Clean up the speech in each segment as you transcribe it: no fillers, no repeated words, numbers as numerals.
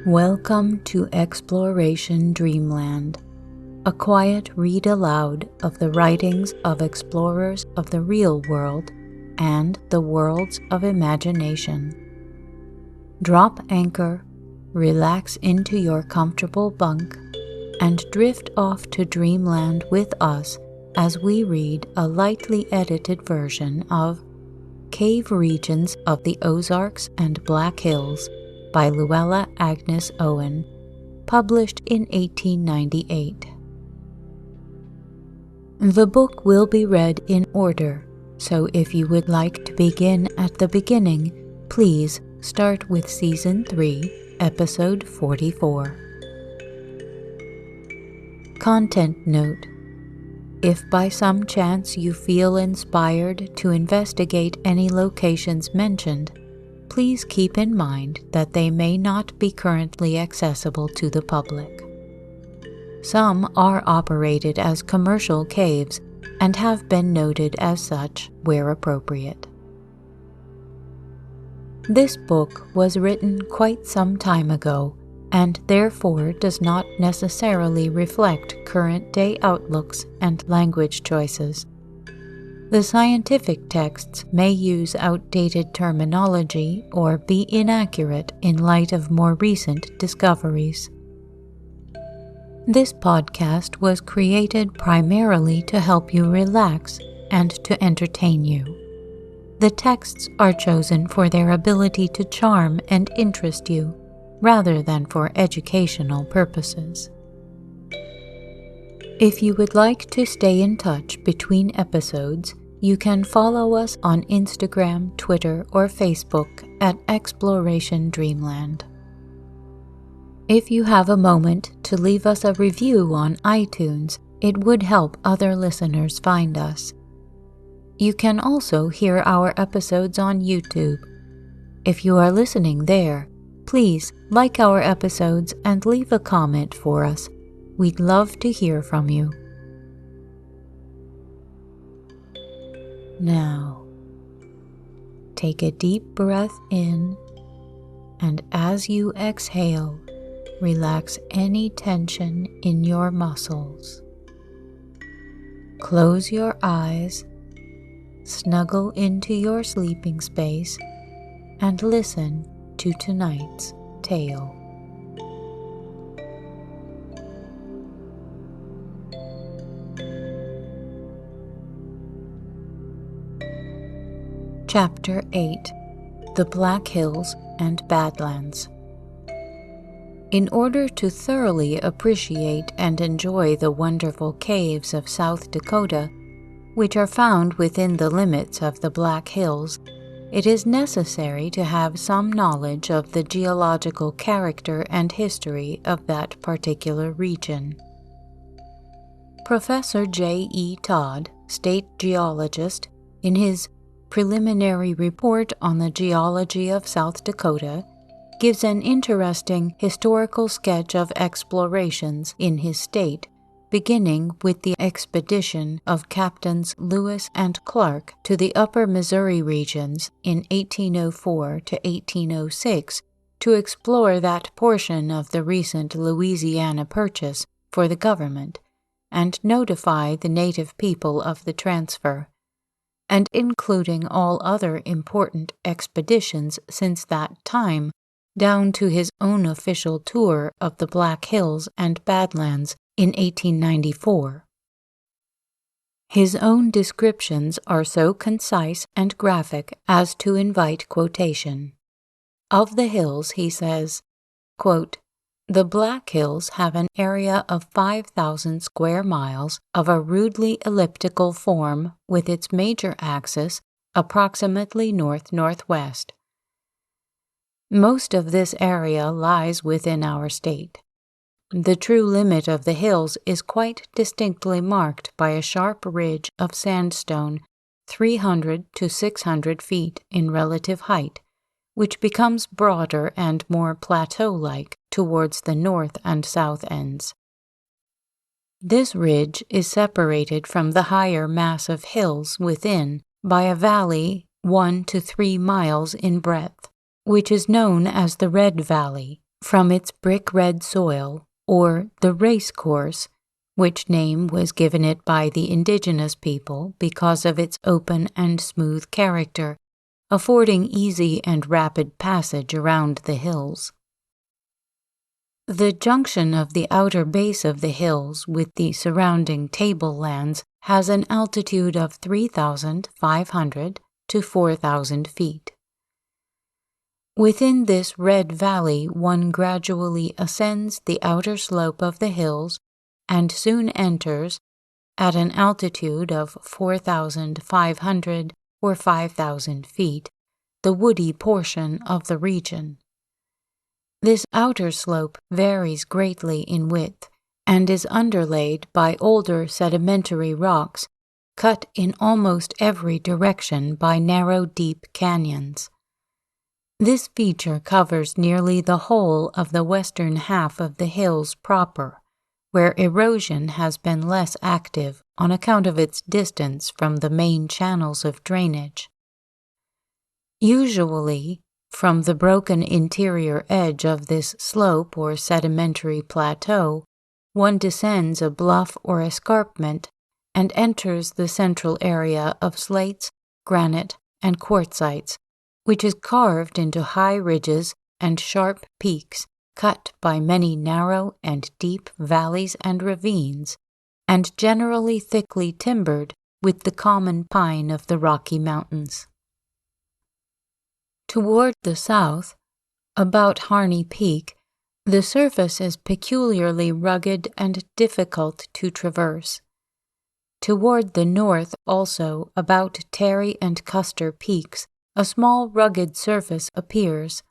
Welcome to Exploration Dreamland, a quiet read aloud of the writings of explorers of the real world and the worlds of imagination. Drop anchor, relax into your comfortable bunk, and drift off to Dreamland with us as we read a lightly edited version of Cave Regions of the Ozarks and Black Hills by Luella Agnes Owen, published in 1898. The book will be read in order, so if you would like to begin at the beginning, please start with Season 3, Episode 44. Content note: if by some chance you feel inspired to investigate any locations mentioned, please keep in mind that they may not be currently accessible to the public. Some are operated as commercial caves and have been noted as such where appropriate. This book was written quite some time ago and therefore does not necessarily reflect current-day outlooks and language choices. The scientific texts may use outdated terminology or be inaccurate in light of more recent discoveries. This podcast was created primarily to help you relax and to entertain you. The texts are chosen for their ability to charm and interest you, rather than for educational purposes. If you would like to stay in touch between episodes, you can follow us on Instagram, Twitter, or Facebook at Exploration Dreamland. If you have a moment to leave us a review on iTunes, it would help other listeners find us. You can also hear our episodes on YouTube. If you are listening there, please like our episodes and leave a comment for us. We'd love to hear from you. Now, take a deep breath in, and as you exhale, relax any tension in your muscles. Close your eyes, snuggle into your sleeping space, and listen to tonight's tale. Chapter 8: The Black Hills and Badlands. In order to thoroughly appreciate and enjoy the wonderful caves of South Dakota, which are found within the limits of the Black Hills, it is necessary to have some knowledge of the geological character and history of that particular region. Professor J. E. Todd, state geologist, in his Preliminary Report on the Geology of South Dakota, gives an interesting historical sketch of explorations in his state, beginning with the expedition of Captains Lewis and Clark to the upper Missouri regions in 1804 to 1806 to explore that portion of the recent Louisiana Purchase for the government and notify the native people of the transfer, and including all other important expeditions since that time, down to his own official tour of the Black Hills and Badlands in 1894. His own descriptions are so concise and graphic as to invite quotation. Of the hills, he says, quote, "The Black Hills have an area of 5,000 square miles of a rudely elliptical form with its major axis approximately north-northwest. Most of this area lies within our state. The true limit of the hills is quite distinctly marked by a sharp ridge of sandstone 300 to 600 feet in relative height, which becomes broader and more plateau-like towards the north and south ends. This ridge is separated from the higher mass of hills within by a valley 1 to 3 miles in breadth, which is known as the Red Valley, from its brick-red soil, or the race course, which name was given it by the indigenous people because of its open and smooth character, affording easy and rapid passage around the hills. The junction of the outer base of the hills with the surrounding tablelands has an altitude of 3,500 to 4,000 feet. Within this red valley one gradually ascends the outer slope of the hills and soon enters, at an altitude of 4,500 or 5,000 feet, the woody portion of the region. This outer slope varies greatly in width and is underlaid by older sedimentary rocks cut in almost every direction by narrow, deep canyons. This feature covers nearly the whole of the western half of the hills proper, where erosion has been less active on account of its distance from the main channels of drainage. Usually, from the broken interior edge of this slope or sedimentary plateau, one descends a bluff or escarpment and enters the central area of slates, granite, and quartzites, which is carved into high ridges and sharp peaks cut by many narrow and deep valleys and ravines, and generally thickly timbered with the common pine of the Rocky Mountains. Toward the south, about Harney Peak, the surface is peculiarly rugged and difficult to traverse. Toward the north also, about Terry and Custer Peaks, a small rugged surface appears,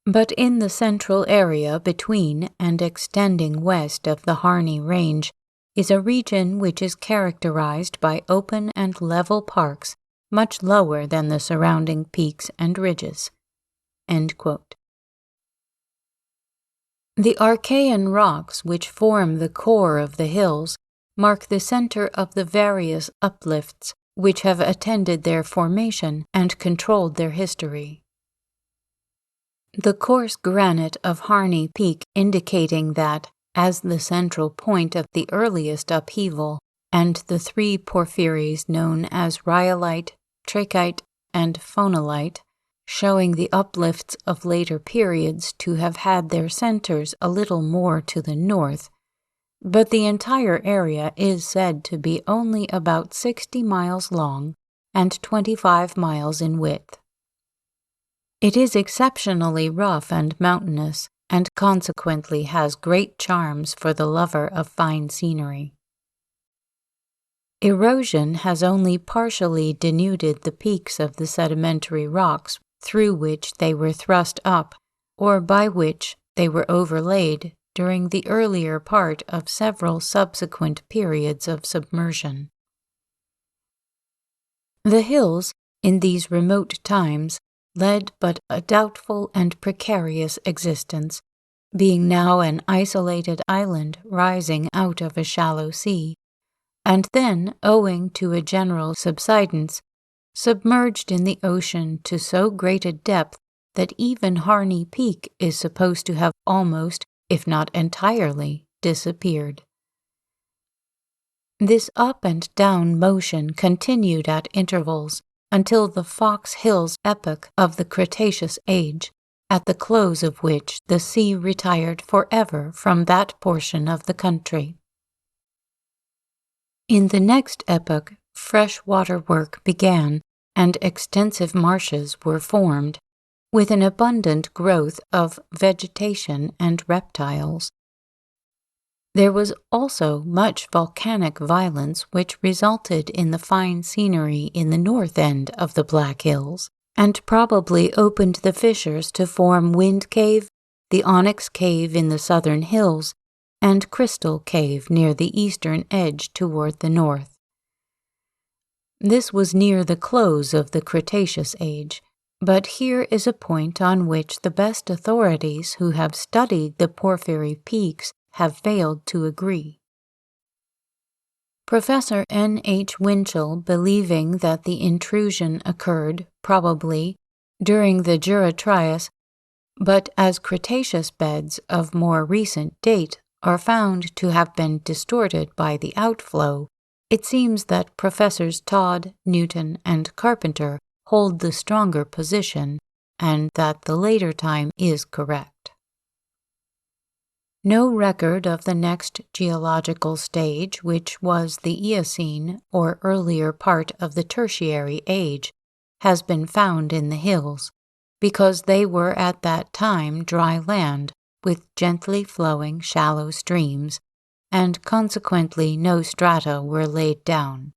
but in the central area between and extending west of the Harney Range is a region which is characterized by open and level parks much lower than the surrounding peaks and ridges." End quote. The Archean rocks which form the core of the hills mark the center of the various uplifts which have attended their formation and controlled their history. The coarse granite of Harney Peak indicating that, as the central point of the earliest upheaval, and the three porphyries known as rhyolite, trachyte, and phonolite, showing the uplifts of later periods to have had their centers a little more to the north, but the entire area is said to be only about 60 miles long and 25 miles in width. It is exceptionally rough and mountainous, and consequently has great charms for the lover of fine scenery. Erosion has only partially denuded the peaks of the sedimentary rocks through which they were thrust up, or by which they were overlaid during the earlier part of several subsequent periods of submersion. The hills, in these remote times, led but a doubtful and precarious existence, being now an isolated island rising out of a shallow sea, and then, owing to a general subsidence, submerged in the ocean to so great a depth that even Harney Peak is supposed to have almost, if not entirely, disappeared. This up and down motion continued at intervals until the Fox Hills epoch of the Cretaceous Age, at the close of which the sea retired forever from that portion of the country. In the next epoch, fresh water work began, and extensive marshes were formed, with an abundant growth of vegetation and reptiles. There was also much volcanic violence which resulted in the fine scenery in the north end of the Black Hills, and probably opened the fissures to form Wind Cave, the Onyx Cave in the southern hills, and Crystal Cave near the eastern edge toward the north. This was near the close of the Cretaceous Age, but here is a point on which the best authorities who have studied the porphyry peaks have failed to agree. Professor N. H. Winchell, believing that the intrusion occurred, probably, during the Jura Trias, But as Cretaceous beds of more recent date are found to have been distorted by the outflow, it seems that Professors Todd, Newton, and Carpenter hold the stronger position, and that the later time is correct. No record of the next geological stage, which was the Eocene or earlier part of the Tertiary Age, has been found in the hills, because they were at that time dry land with gently flowing shallow streams, and consequently no strata were laid down.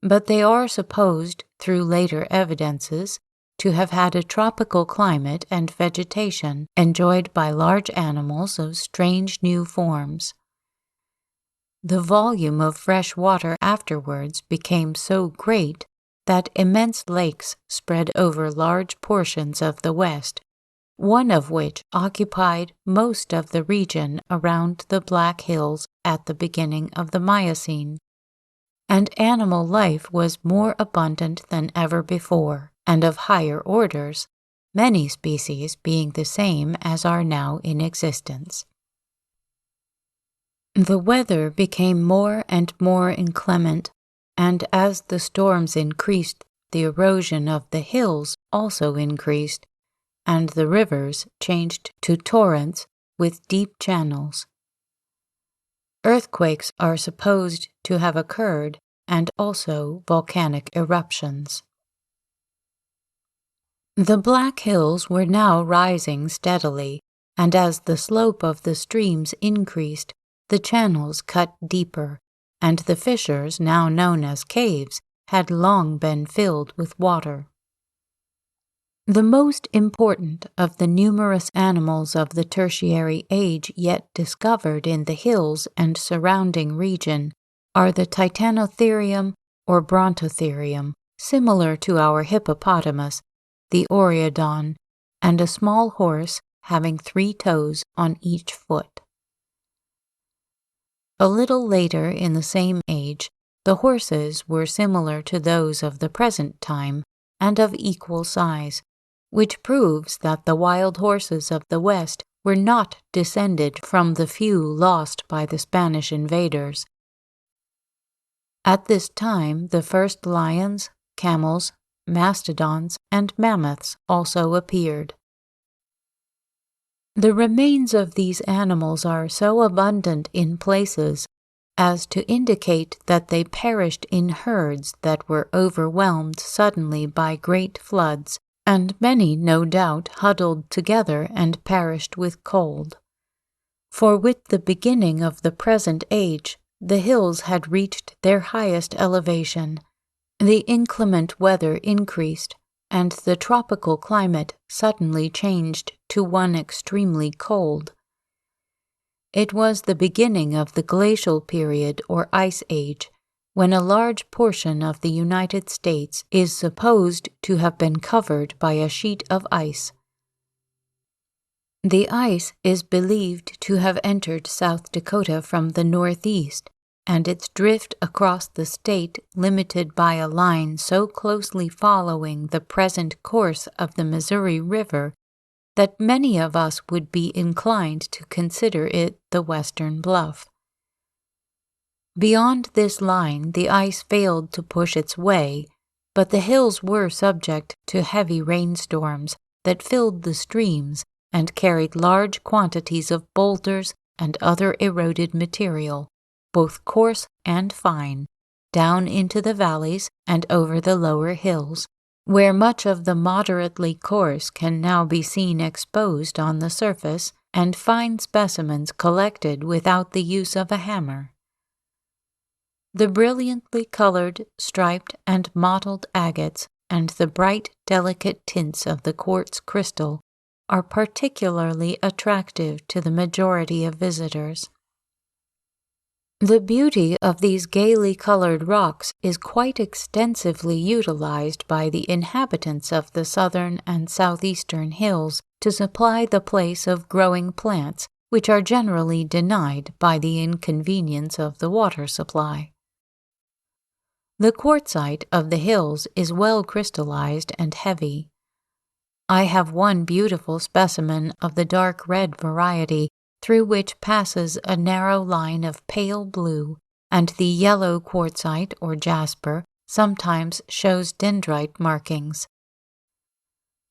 But they are supposed, through later evidences, to have had a tropical climate and vegetation enjoyed by large animals of strange new forms. The volume of fresh water afterwards became so great that immense lakes spread over large portions of the West, one of which occupied most of the region around the Black Hills at the beginning of the Miocene, and animal life was more abundant than ever before, and of higher orders, many species being the same as are now in existence. The weather became more and more inclement, and as the storms increased, the erosion of the hills also increased, and the rivers changed to torrents with deep channels. Earthquakes are supposed to have occurred, and also volcanic eruptions. The Black Hills were now rising steadily, and as the slope of the streams increased, the channels cut deeper, and the fissures, now known as caves, had long been filled with water. The most important of the numerous animals of the Tertiary Age yet discovered in the hills and surrounding region are the Titanotherium or Brontotherium, similar to our hippopotamus, the Oreodon, and a small horse having 3 toes on each foot. A little later in the same age, the horses were similar to those of the present time and of equal size, which proves that the wild horses of the West were not descended from the few lost by the Spanish invaders. At this time, the first lions, camels, mastodons, and mammoths also appeared. The remains of these animals are so abundant in places as to indicate that they perished in herds that were overwhelmed suddenly by great floods, and many, no doubt, huddled together and perished with cold. For with the beginning of the present age, the hills had reached their highest elevation, the inclement weather increased, and the tropical climate suddenly changed to one extremely cold. It was the beginning of the glacial period or ice age, when a large portion of the United States is supposed to have been covered by a sheet of ice. The ice is believed to have entered South Dakota from the northeast, and its drift across the state limited by a line so closely following the present course of the Missouri River that many of us would be inclined to consider it the western bluff. Beyond this line the ice failed to push its way, but the hills were subject to heavy rainstorms that filled the streams and carried large quantities of boulders and other eroded material, both coarse and fine, down into the valleys and over the lower hills, where much of the moderately coarse can now be seen exposed on the surface, and fine specimens collected without the use of a hammer. The brilliantly colored, striped, and mottled agates and the bright, delicate tints of the quartz crystal are particularly attractive to the majority of visitors. The beauty of these gaily colored rocks is quite extensively utilized by the inhabitants of the southern and southeastern hills to supply the place of growing plants, which are generally denied by the inconvenience of the water supply. The quartzite of the hills is well crystallized and heavy. I have one beautiful specimen of the dark red variety, through which passes a narrow line of pale blue, and the yellow quartzite or jasper sometimes shows dendrite markings.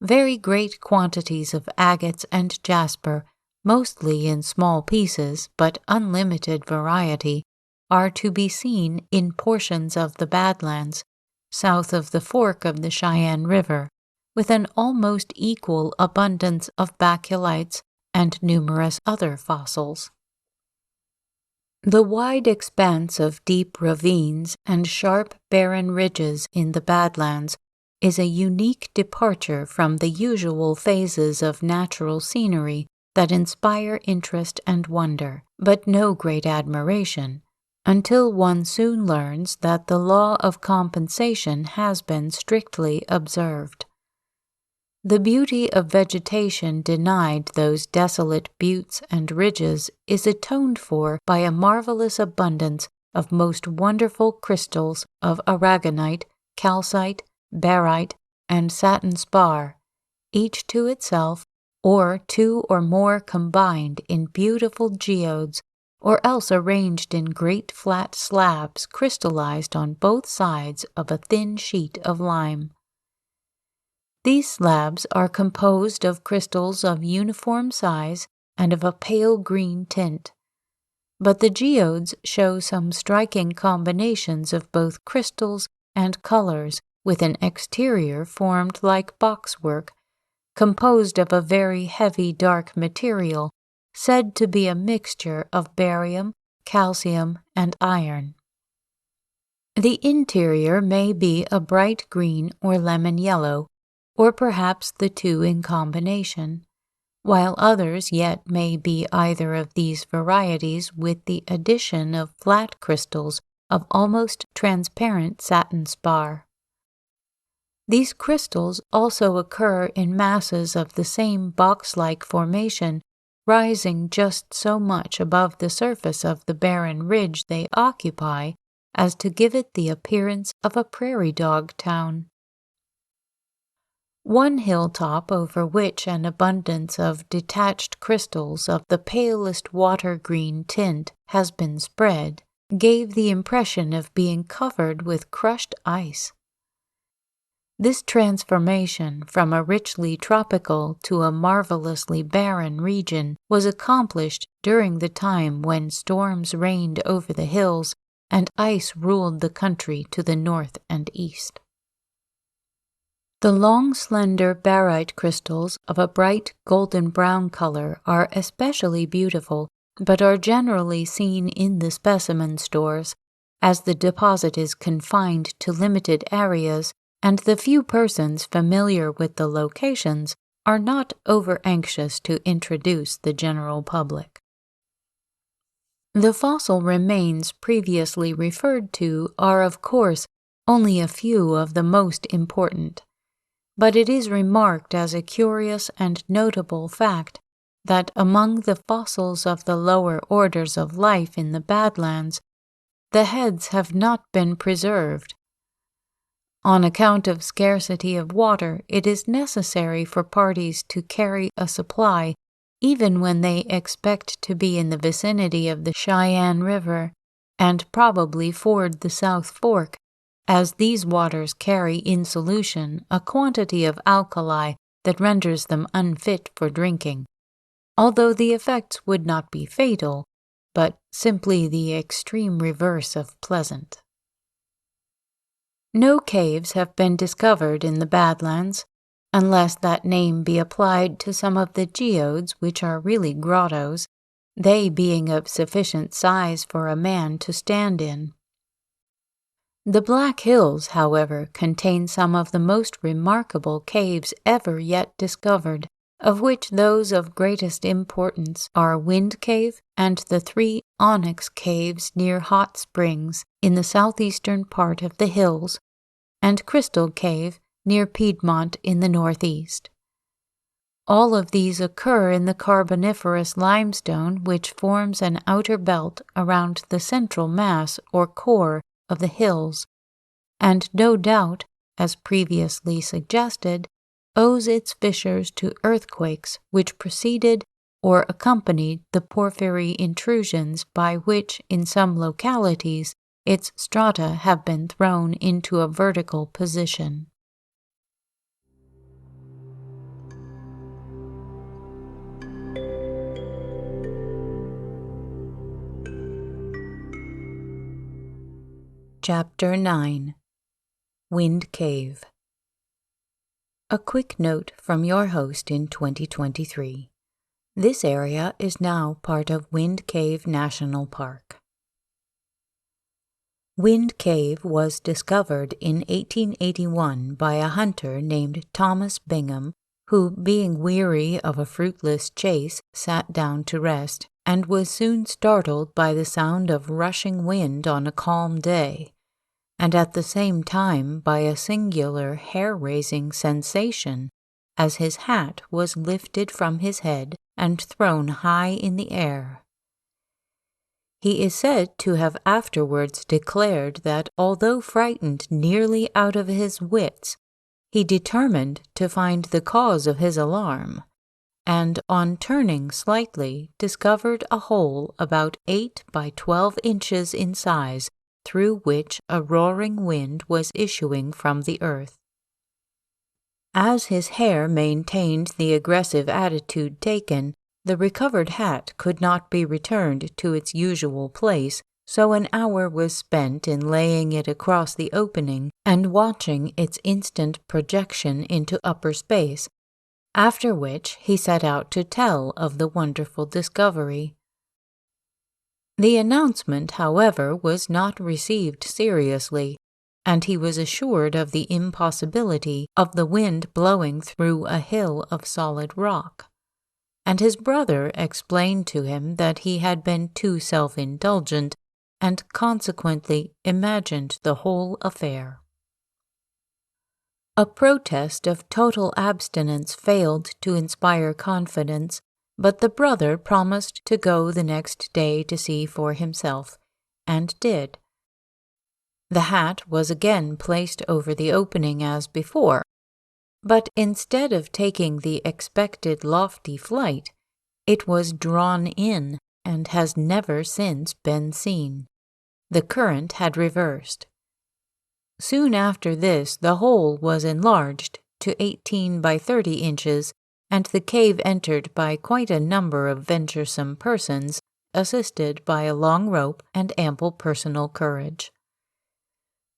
Very great quantities of agates and jasper, mostly in small pieces but unlimited variety, are to be seen in portions of the Badlands, south of the fork of the Cheyenne River, with an almost equal abundance of baculites and numerous other fossils. The wide expanse of deep ravines and sharp barren ridges in the Badlands is a unique departure from the usual phases of natural scenery that inspire interest and wonder, but no great admiration, until one soon learns that the law of compensation has been strictly observed. The beauty of vegetation denied those desolate buttes and ridges is atoned for by a marvelous abundance of most wonderful crystals of aragonite, calcite, barite, and satin spar, each to itself, or two or more combined in beautiful geodes, or else arranged in great flat slabs crystallized on both sides of a thin sheet of lime. These slabs are composed of crystals of uniform size and of a pale green tint, but the geodes show some striking combinations of both crystals and colors, with an exterior formed like boxwork, composed of a very heavy dark material, said to be a mixture of barium, calcium, and iron. The interior may be a bright green or lemon yellow, or perhaps the two in combination, while others yet may be either of these varieties with the addition of flat crystals of almost transparent satin spar. These crystals also occur in masses of the same box-like formation, rising just so much above the surface of the barren ridge they occupy as to give it the appearance of a prairie dog town. One hilltop over which an abundance of detached crystals of the palest water-green tint has been spread gave the impression of being covered with crushed ice. This transformation from a richly tropical to a marvelously barren region was accomplished during the time when storms reigned over the hills and ice ruled the country to the north and east. The long, slender barite crystals of a bright golden-brown color are especially beautiful, but are generally seen in the specimen stores, as the deposit is confined to limited areas and the few persons familiar with the locations are not over-anxious to introduce the general public. The fossil remains previously referred to are, of course, only a few of the most important, but it is remarked as a curious and notable fact that among the fossils of the lower orders of life in the Badlands, the heads have not been preserved. On account of scarcity of water, it is necessary for parties to carry a supply even when they expect to be in the vicinity of the Cheyenne River and probably ford the South Fork, as these waters carry in solution a quantity of alkali that renders them unfit for drinking, although the effects would not be fatal, but simply the extreme reverse of pleasant. No caves have been discovered in the Badlands, unless that name be applied to some of the geodes which are really grottos, they being of sufficient size for a man to stand in. The Black Hills, however, contain some of the most remarkable caves ever yet discovered, of which those of greatest importance are Wind Cave and the 3 Onyx Caves near Hot Springs in the southeastern part of the hills, and Crystal Cave near Piedmont in the northeast. All of these occur in the Carboniferous limestone which forms an outer belt around the central mass or core of the hills, and no doubt, as previously suggested, owes its fissures to earthquakes which preceded or accompanied the porphyry intrusions by which, in some localities, its strata have been thrown into a vertical position. Chapter 9. Wind Cave. A quick note from your host in 2023. This area is now part of Wind Cave National Park. Wind Cave was discovered in 1881 by a hunter named Thomas Bingham, who, being weary of a fruitless chase, sat down to rest, and was soon startled by the sound of rushing wind on a calm day, and at the same time by a singular hair-raising sensation as his hat was lifted from his head and thrown high in the air. He is said to have afterwards declared that although frightened nearly out of his wits, he determined to find the cause of his alarm, and on turning slightly discovered a hole about 8 by 12 inches in size through which a roaring wind was issuing from the earth. As his hair maintained the aggressive attitude taken, the recovered hat could not be returned to its usual place, so an hour was spent in laying it across the opening and watching its instant projection into upper space, after which he set out to tell of the wonderful discovery. The announcement, however, was not received seriously, and he was assured of the impossibility of the wind blowing through a hill of solid rock, and his brother explained to him that he had been too self-indulgent and consequently imagined the whole affair. A protest of total abstinence failed to inspire confidence, but the brother promised to go the next day to see for himself, and did. The hat was again placed over the opening as before, but instead of taking the expected lofty flight, it was drawn in and has never since been seen. The current had reversed. Soon after this, the hole was enlarged to 18 by 30 inches, and the cave entered by quite a number of venturesome persons, assisted by a long rope and ample personal courage.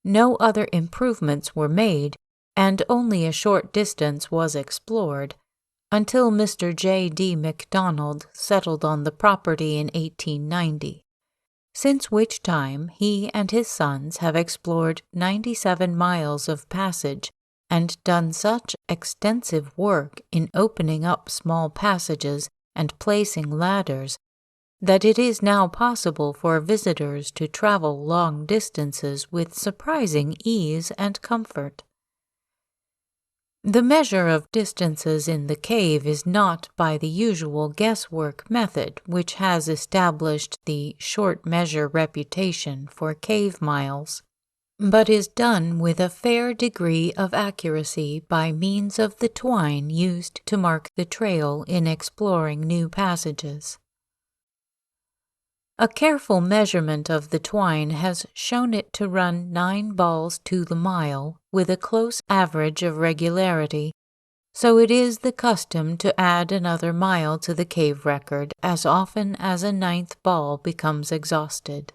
No other improvements were made, and only a short distance was explored, until Mr. J. D. MacDonald settled on the property in 1890, since which time he and his sons have explored 97 miles of passage and done such extensive work in opening up small passages and placing ladders that it is now possible for visitors to travel long distances with surprising ease and comfort. The measure of distances in the cave is not by the usual guesswork method which has established the short measure reputation for cave miles, but is done with a fair degree of accuracy by means of the twine used to mark the trail in exploring new passages. A careful measurement of the twine has shown it to run 9 balls to the mile with a close average of regularity, so it is the custom to add another mile to the cave record as often as a 9th ball becomes exhausted.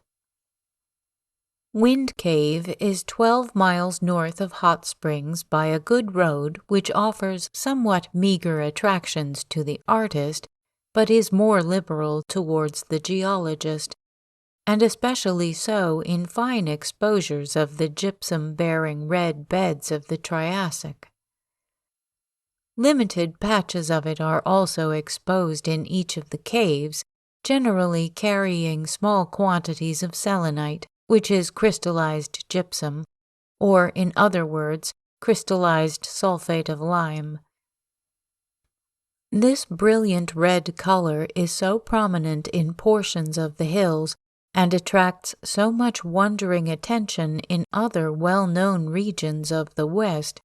Wind Cave is 12 miles north of Hot Springs by a good road which offers somewhat meager attractions to the artist, but is more liberal towards the geologist, and especially so in fine exposures of the gypsum-bearing red beds of the Triassic. Limited patches of it are also exposed in each of the caves, generally carrying small quantities of selenite, which is crystallized gypsum, or, in other words, crystallized sulfate of lime. This brilliant red color is so prominent in portions of the hills and attracts so much wondering attention in other well-known regions of the West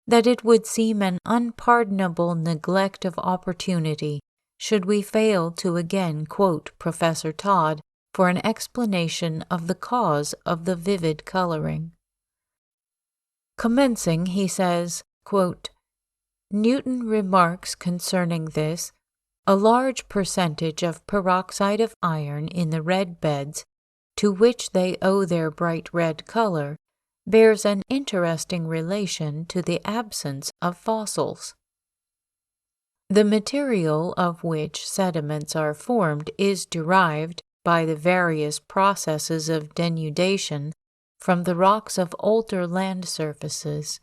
that it would seem an unpardonable neglect of opportunity should we fail to again quote Professor Todd for an explanation of the cause of the vivid coloring. Commencing, he says, quote, Newton remarks concerning this, a large percentage of peroxide of iron in the red beds, to which they owe their bright red color, bears an interesting relation to the absence of fossils. The material of which sediments are formed is derived, by the various processes of denudation, from the rocks of older land surfaces.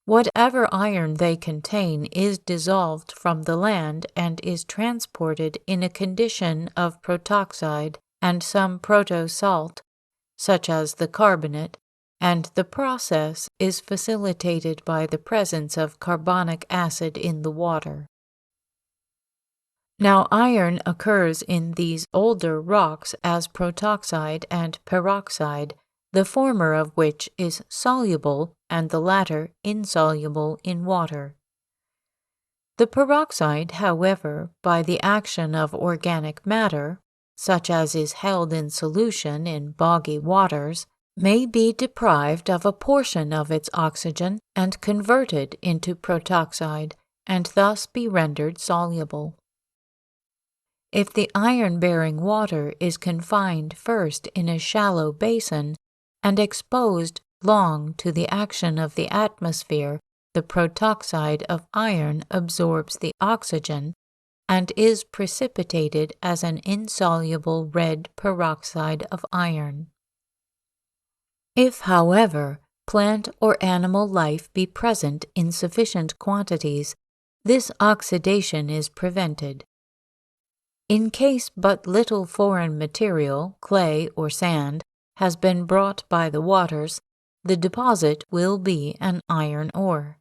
Whatever iron they contain is dissolved from the land and is transported in a condition of protoxide and some proto-salt, such as the carbonate, and the process is facilitated by the presence of carbonic acid in the water. Now iron occurs in these older rocks as protoxide and peroxide, the former of which is soluble and the latter insoluble in water. The peroxide, however, by the action of organic matter, such as is held in solution in boggy waters, may be deprived of a portion of its oxygen and converted into protoxide, and thus be rendered soluble. If the iron-bearing water is confined first in a shallow basin and exposed long to the action of the atmosphere, the protoxide of iron absorbs the oxygen and is precipitated as an insoluble red peroxide of iron. If, however, plant or animal life be present in sufficient quantities, this oxidation is prevented. In case but little foreign material, clay or sand, has been brought by the waters, the deposit will be an iron ore.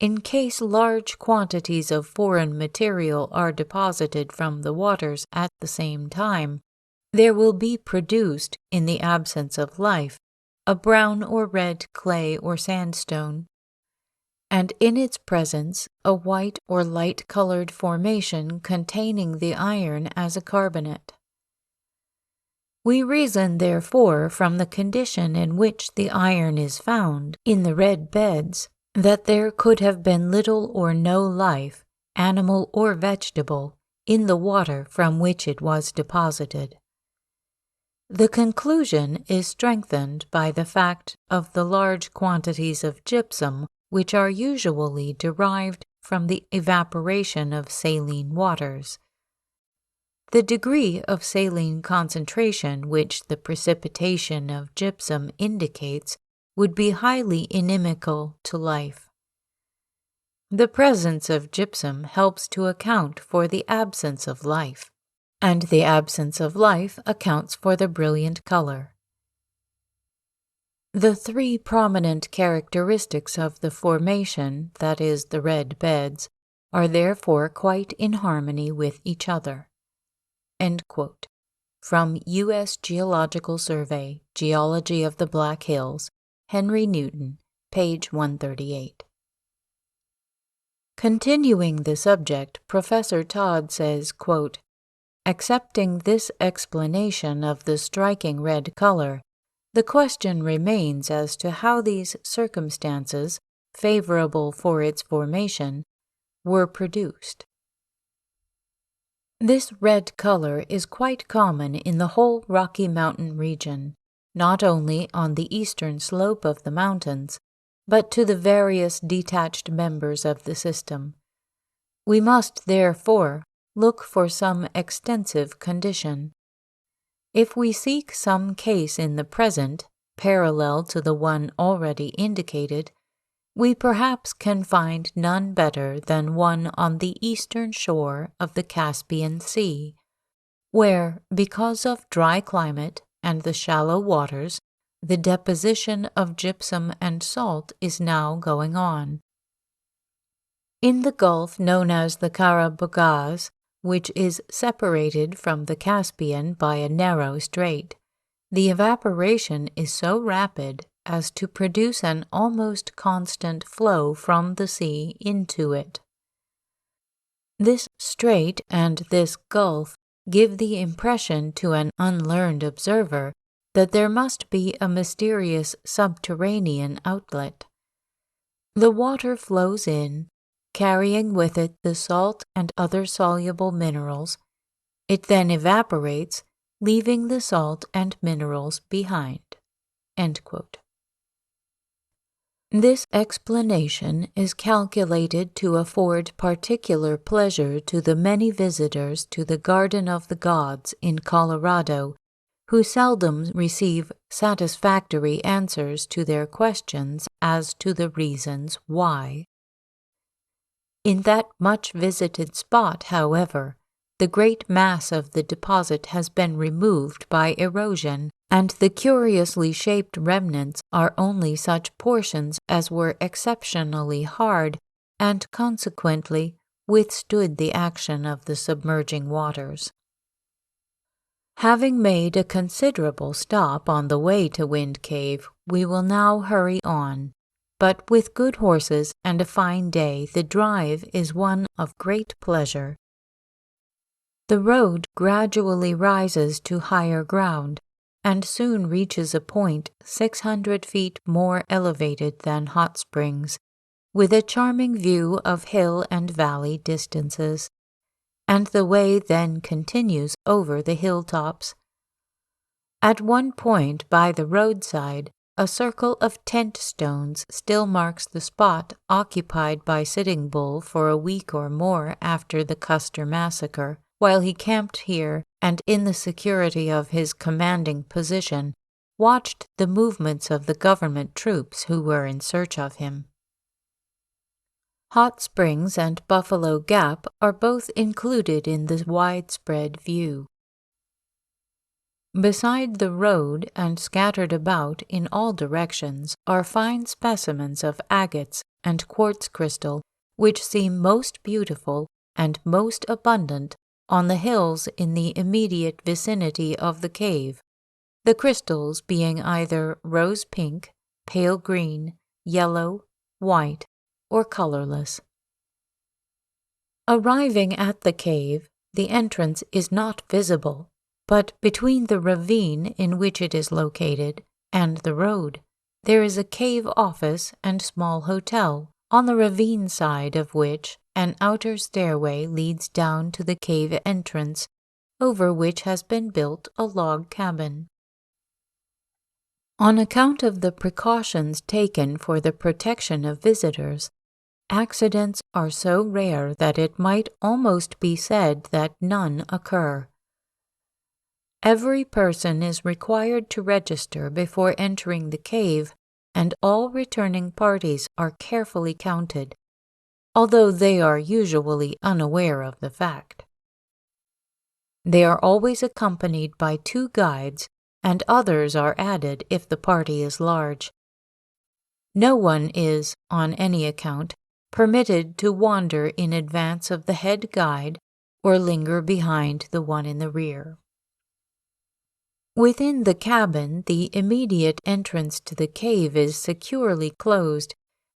In case large quantities of foreign material are deposited from the waters at the same time, there will be produced, in the absence of life, a brown or red clay or sandstone, and in its presence a white or light-colored formation containing the iron as a carbonate. We reason, therefore, from the condition in which the iron is found in the red beds, that there could have been little or no life, animal or vegetable, in the water from which it was deposited. The conclusion is strengthened by the fact of the large quantities of gypsum which are usually derived from the evaporation of saline waters. The degree of saline concentration which the precipitation of gypsum indicates would be highly inimical to life. The presence of gypsum helps to account for the absence of life, and the absence of life accounts for the brilliant color. The three prominent characteristics of the formation, that is, the red beds, are therefore quite in harmony with each other. End quote. From U.S. Geological Survey, Geology of the Black Hills, Henry Newton, page 138. Continuing the subject, Professor Todd says, quote, accepting this explanation of the striking red color, the question remains as to how these circumstances, favorable for its formation, were produced. This red color is quite common in the whole Rocky Mountain region, not only on the eastern slope of the mountains, but to the various detached members of the system. We must, therefore, look for some extensive condition. If we seek some case in the present, parallel to the one already indicated, we perhaps can find none better than one on the eastern shore of the Caspian Sea, where, because of dry climate and the shallow waters, the deposition of gypsum and salt is now going on. In the gulf known as the Kara-Bogaz, which is separated from the Caspian by a narrow strait, the evaporation is so rapid as to produce an almost constant flow from the sea into it. This strait and this gulf give the impression to an unlearned observer that there must be a mysterious subterranean outlet. The water flows in, carrying with it the salt and other soluble minerals. It then evaporates, leaving the salt and minerals behind." End quote. This explanation is calculated to afford particular pleasure to the many visitors to the Garden of the Gods in Colorado, who seldom receive satisfactory answers to their questions as to the reasons why. In that much visited spot, however, the great mass of the deposit has been removed by erosion, and the curiously shaped remnants are only such portions as were exceptionally hard and consequently withstood the action of the submerging waters. Having made a considerable stop on the way to Wind Cave, we will now hurry on. But with good horses and a fine day, the drive is one of great pleasure. The road gradually rises to higher ground, and soon reaches a point 600 feet more elevated than Hot Springs, with a charming view of hill and valley distances, and the way then continues over the hilltops. At one point by the roadside, a circle of tent stones still marks the spot occupied by Sitting Bull for a week or more after the Custer massacre, while he camped here and in the security of his commanding position watched the movements of the government troops who were in search of him. Hot Springs and Buffalo Gap are both included in the widespread view. Beside the road and scattered about in all directions are fine specimens of agates and quartz crystal, which seem most beautiful and most abundant on the hills in the immediate vicinity of the cave, the crystals being either rose pink, pale green, yellow, white, or colorless. Arriving at the cave, the entrance is not visible, but between the ravine in which it is located and the road, there is a cave office and small hotel, on the ravine side of which an outer stairway leads down to the cave entrance, over which has been built a log cabin. On account of the precautions taken for the protection of visitors, accidents are so rare that it might almost be said that none occur. Every person is required to register before entering the cave, and all returning parties are carefully counted, although they are usually unaware of the fact. They are always accompanied by 2 guides, and others are added if the party is large. No one is, on any account, permitted to wander in advance of the head guide or linger behind the one in the rear. Within the cabin, the immediate entrance to the cave is securely closed,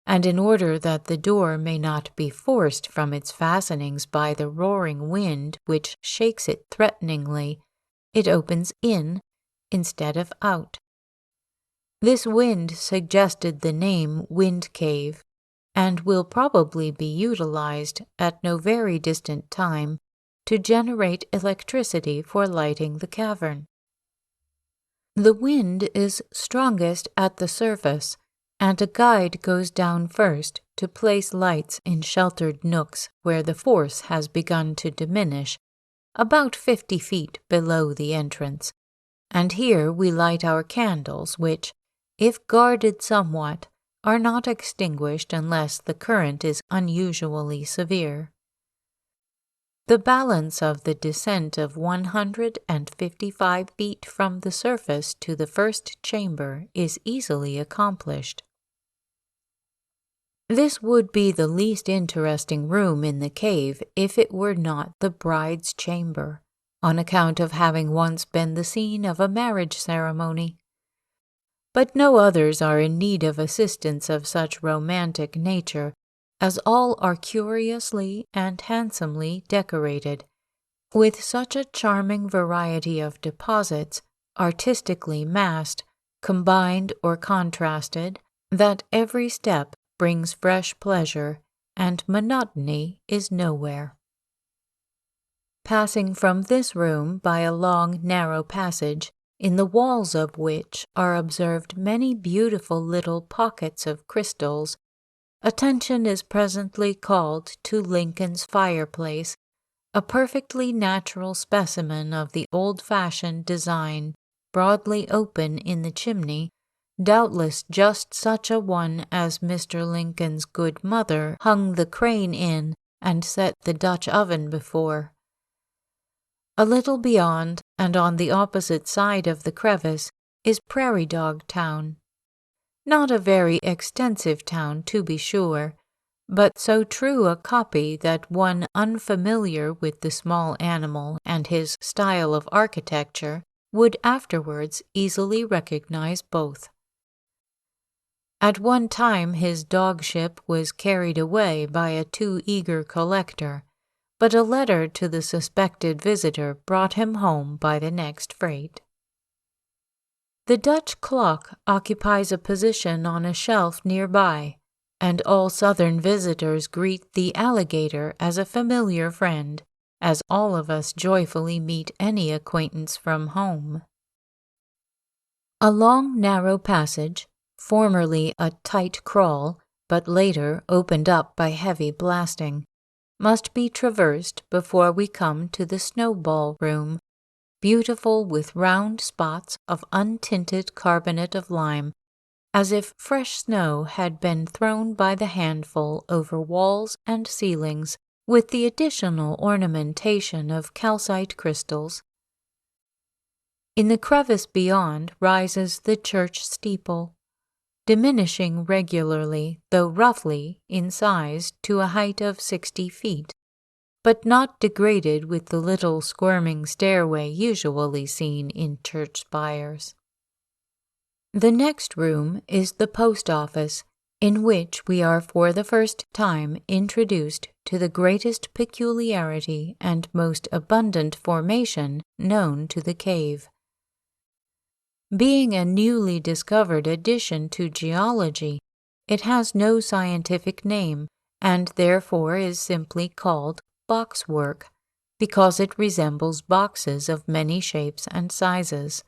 and in order that the door may not be forced from its fastenings by the roaring wind which shakes it threateningly, it opens in instead of out. This wind suggested the name Wind Cave, and will probably be utilized at no very distant time to generate electricity for lighting the cavern. The wind is strongest at the surface, and a guide goes down first to place lights in sheltered nooks where the force has begun to diminish, about 50 feet below the entrance, and here we light our candles, which, if guarded somewhat, are not extinguished unless the current is unusually severe. The balance of the descent of 155 feet from the surface to the first chamber is easily accomplished. This would be the least interesting room in the cave if it were not the bride's chamber, on account of having once been the scene of a marriage ceremony. but no others are in need of assistance of such romantic nature, as all are curiously and handsomely decorated, with such a charming variety of deposits, artistically massed, combined or contrasted, that every step brings fresh pleasure, and monotony is nowhere. Passing from this room by a long, narrow passage, in the walls of which are observed many beautiful little pockets of crystals, attention is presently called to Lincoln's fireplace, a perfectly natural specimen of the old-fashioned design, broadly open in the chimney, doubtless just such a one as Mr. Lincoln's good mother hung the crane in and set the Dutch oven before. A little beyond, and on the opposite side of the crevice, is Prairie Dog Town. Not a very extensive town, to be sure, but so true a copy that one unfamiliar with the small animal and his style of architecture would afterwards easily recognize both. At one time his dogship was carried away by a too eager collector, but a letter to the suspected visitor brought him home by the next freight. The Dutch clock occupies a position on a shelf nearby, and all Southern visitors greet the alligator as a familiar friend, as all of us joyfully meet any acquaintance from home. A long, narrow passage, formerly a tight crawl, but later opened up by heavy blasting, must be traversed before we come to the snowball room, beautiful with round spots of untinted carbonate of lime, as if fresh snow had been thrown by the handful over walls and ceilings, with the additional ornamentation of calcite crystals. In the crevice beyond rises the church steeple, diminishing regularly, though roughly, in size to a height of 60 feet, but not degraded with the little squirming stairway usually seen in church spires. The next room is the post office, in which we are for the first time introduced to the greatest peculiarity and most abundant formation known to the cave. Being a newly discovered addition to geology, it has no scientific name, and therefore is simply called boxwork, because it resembles boxes of many shapes and sizes.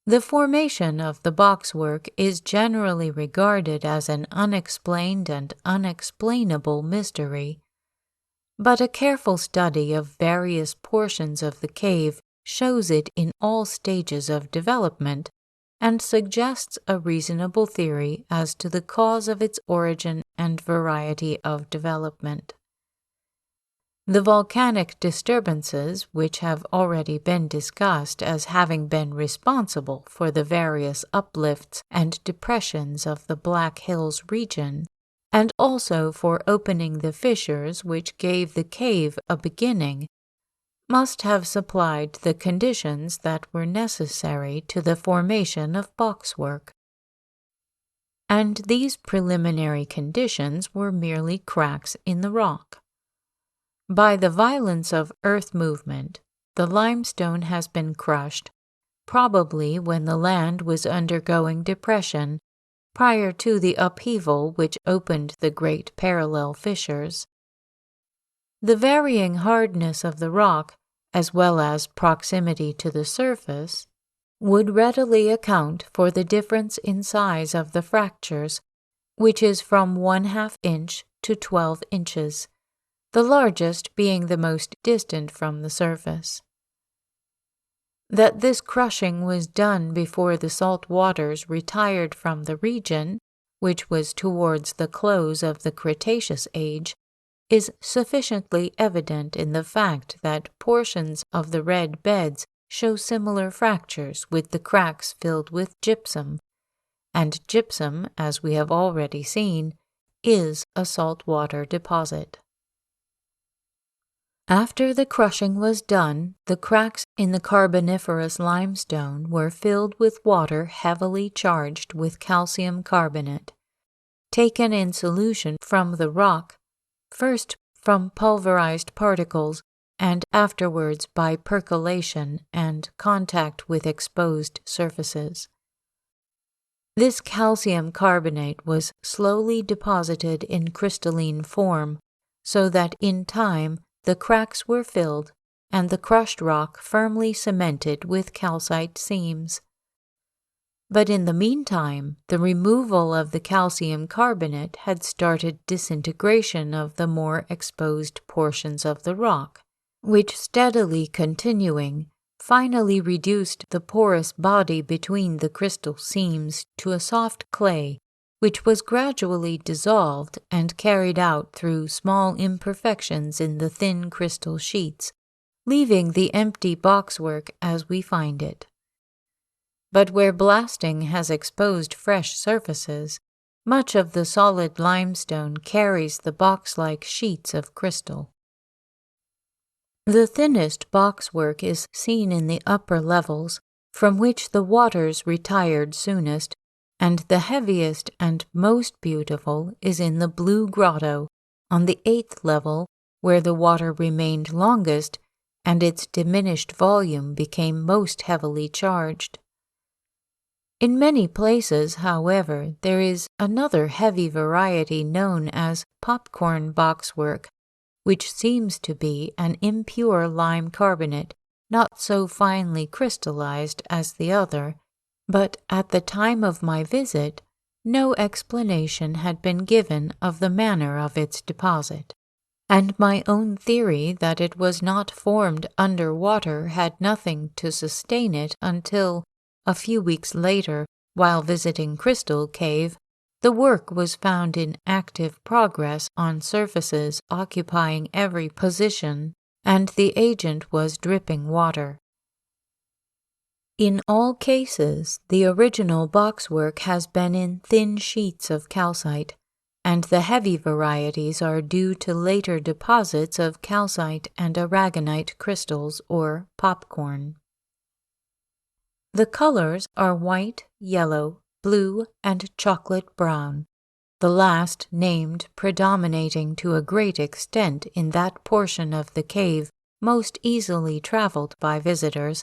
The formation of the boxwork is generally regarded as an unexplained and unexplainable mystery, but a careful study of various portions of the cave shows it in all stages of development and suggests a reasonable theory as to the cause of its origin and variety of development. The volcanic disturbances, which have already been discussed as having been responsible for the various uplifts and depressions of the Black Hills region, and also for opening the fissures which gave the cave a beginning, must have supplied the conditions that were necessary to the formation of boxwork. And these preliminary conditions were merely cracks in the rock. By the violence of earth movement, the limestone has been crushed, probably when the land was undergoing depression, prior to the upheaval which opened the great parallel fissures. The varying hardness of the rock, as well as proximity to the surface, would readily account for the difference in size of the fractures, which is from 1/2 inch to 12 inches, the largest being the most distant from the surface. That this crushing was done before the salt waters retired from the region, which was towards the close of the Cretaceous age, is sufficiently evident in the fact that portions of the red beds show similar fractures with the cracks filled with gypsum, and gypsum, as we have already seen, is a saltwater deposit. After the crushing was done, the cracks in the carboniferous limestone were filled with water heavily charged with calcium carbonate, taken in solution from the rock, first from pulverized particles and afterwards by percolation and contact with exposed surfaces. This calcium carbonate was slowly deposited in crystalline form, so that in time the cracks were filled and the crushed rock firmly cemented with calcite seams. But in the meantime, the removal of the calcium carbonate had started disintegration of the more exposed portions of the rock, which, steadily continuing, finally reduced the porous body between the crystal seams to a soft clay, which was gradually dissolved and carried out through small imperfections in the thin crystal sheets, leaving the empty boxwork as we find it. But where blasting has exposed fresh surfaces, much of the solid limestone carries the box-like sheets of crystal. The thinnest boxwork is seen in the upper levels, from which the waters retired soonest, and the heaviest and most beautiful is in the Blue Grotto, on the 8th level, where the water remained longest and its diminished volume became most heavily charged. In many places, however, there is another heavy variety known as popcorn boxwork, which seems to be an impure lime carbonate, not so finely crystallized as the other, but at the time of my visit, no explanation had been given of the manner of its deposit, and my own theory that it was not formed under water had nothing to sustain it until, a few weeks later, while visiting Crystal Cave, the work was found in active progress on surfaces occupying every position, and the agent was dripping water. In all cases, the original boxwork has been in thin sheets of calcite, and the heavy varieties are due to later deposits of calcite and aragonite crystals or popcorn. The colors are white, yellow, blue, and chocolate brown, the last named predominating to a great extent in that portion of the cave most easily traveled by visitors,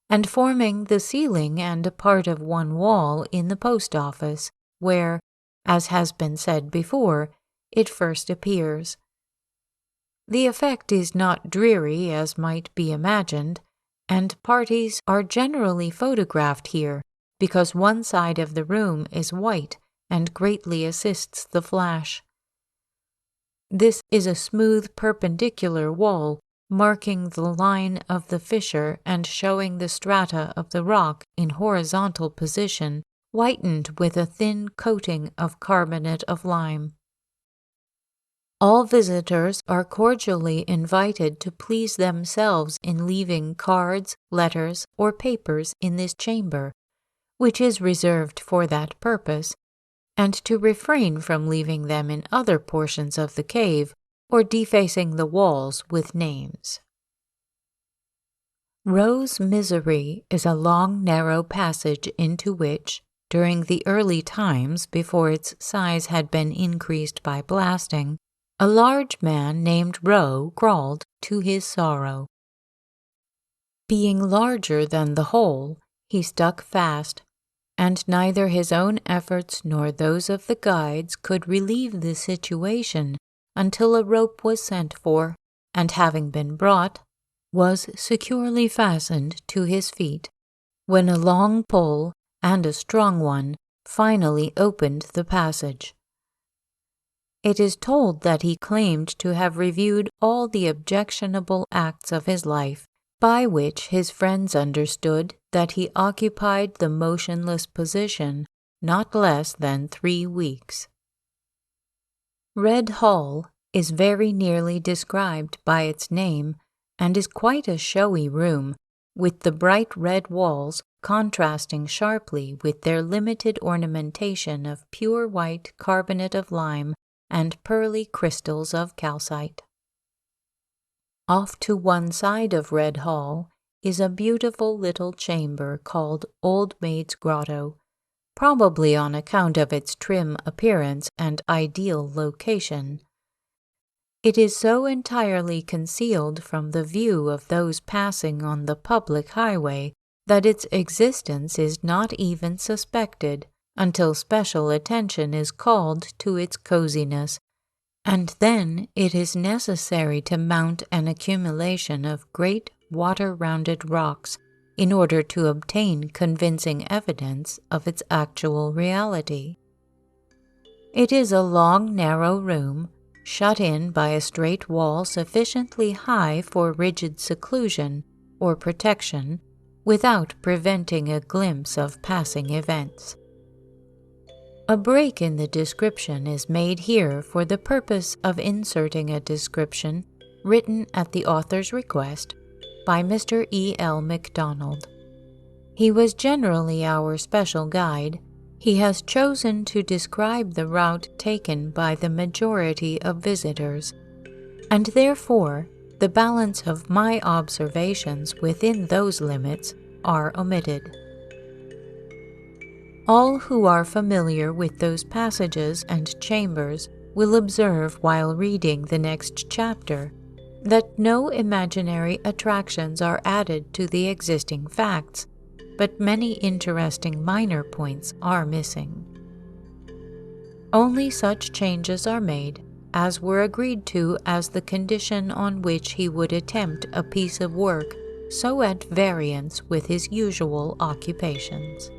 and forming the ceiling and a part of one wall in the post office, where, as has been said before, it first appears. The effect is not dreary as might be imagined, and parties are generally photographed here because one side of the room is white and greatly assists the flash. This is a smooth perpendicular wall marking the line of the fissure and showing the strata of the rock in horizontal position, whitened with a thin coating of carbonate of lime. All visitors are cordially invited to please themselves in leaving cards, letters, or papers in this chamber, which is reserved for that purpose, and to refrain from leaving them in other portions of the cave or defacing the walls with names. Rose Misery is a long, narrow passage into which, during the early times before its size had been increased by blasting, a large man named Roe crawled to his sorrow. Being larger than the hole, he stuck fast, and neither his own efforts nor those of the guides could relieve the situation until a rope was sent for, and having been brought, was securely fastened to his feet, when a long pull, and a strong one, finally opened the passage. It is told that he claimed to have reviewed all the objectionable acts of his life, by which his friends understood that he occupied the motionless position not less than 3 weeks. Red Hall is very nearly described by its name and is quite a showy room, with the bright red walls contrasting sharply with their limited ornamentation of pure white carbonate of lime and pearly crystals of calcite. Off to one side of Red Hall is a beautiful little chamber called Old Maid's Grotto, probably on account of its trim appearance and ideal location. It is so entirely concealed from the view of those passing on the public highway that its existence is not even suspected until special attention is called to its coziness, and then it is necessary to mount an accumulation of great water-rounded rocks in order to obtain convincing evidence of its actual reality. It is a long, narrow room, shut in by a straight wall sufficiently high for rigid seclusion or protection, without preventing a glimpse of passing events. A break in the description is made here for the purpose of inserting a description written at the author's request by Mr. E. L. MacDonald. He was generally our special guide. He has chosen to describe the route taken by the majority of visitors, and therefore the balance of my observations within those limits are omitted. All who are familiar with those passages and chambers will observe while reading the next chapter that no imaginary attractions are added to the existing facts, but many interesting minor points are missing. Only such changes are made as were agreed to as the condition on which he would attempt a piece of work so at variance with his usual occupations.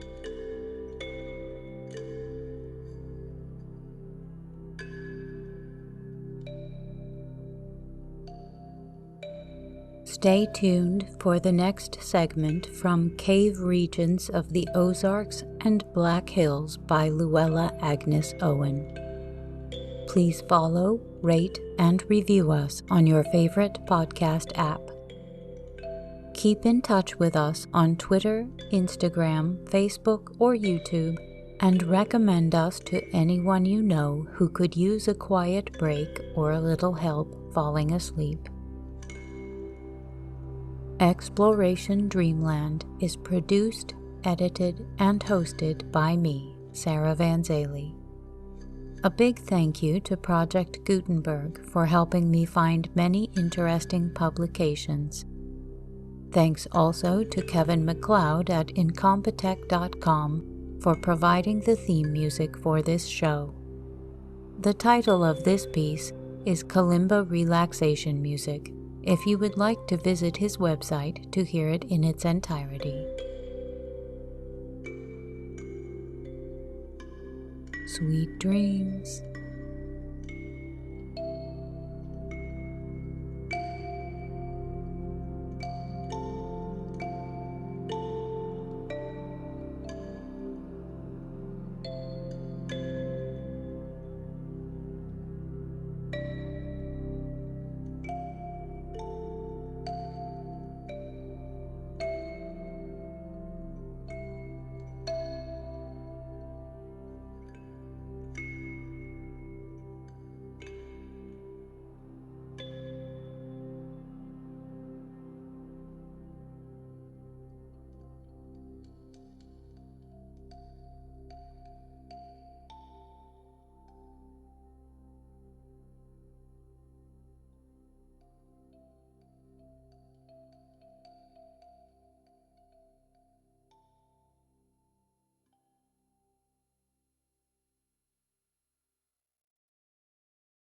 Stay tuned for the next segment from Cave Regions of the Ozarks and Black Hills by Luella Agnes Owen. Please follow, rate, and review us on your favorite podcast app. Keep in touch with us on Twitter, Instagram, Facebook, or YouTube, and recommend us to anyone you know who could use a quiet break or a little help falling asleep. Exploration Dreamland is produced, edited, and hosted by me, Sarah Vanzaley. A big thank you to Project Gutenberg for helping me find many interesting publications. Thanks also to Kevin MacLeod at Incompetech.com for providing the theme music for this show. The title of this piece is Kalimba Relaxation Music, if you would like to visit his website to hear it in its entirety. Sweet dreams.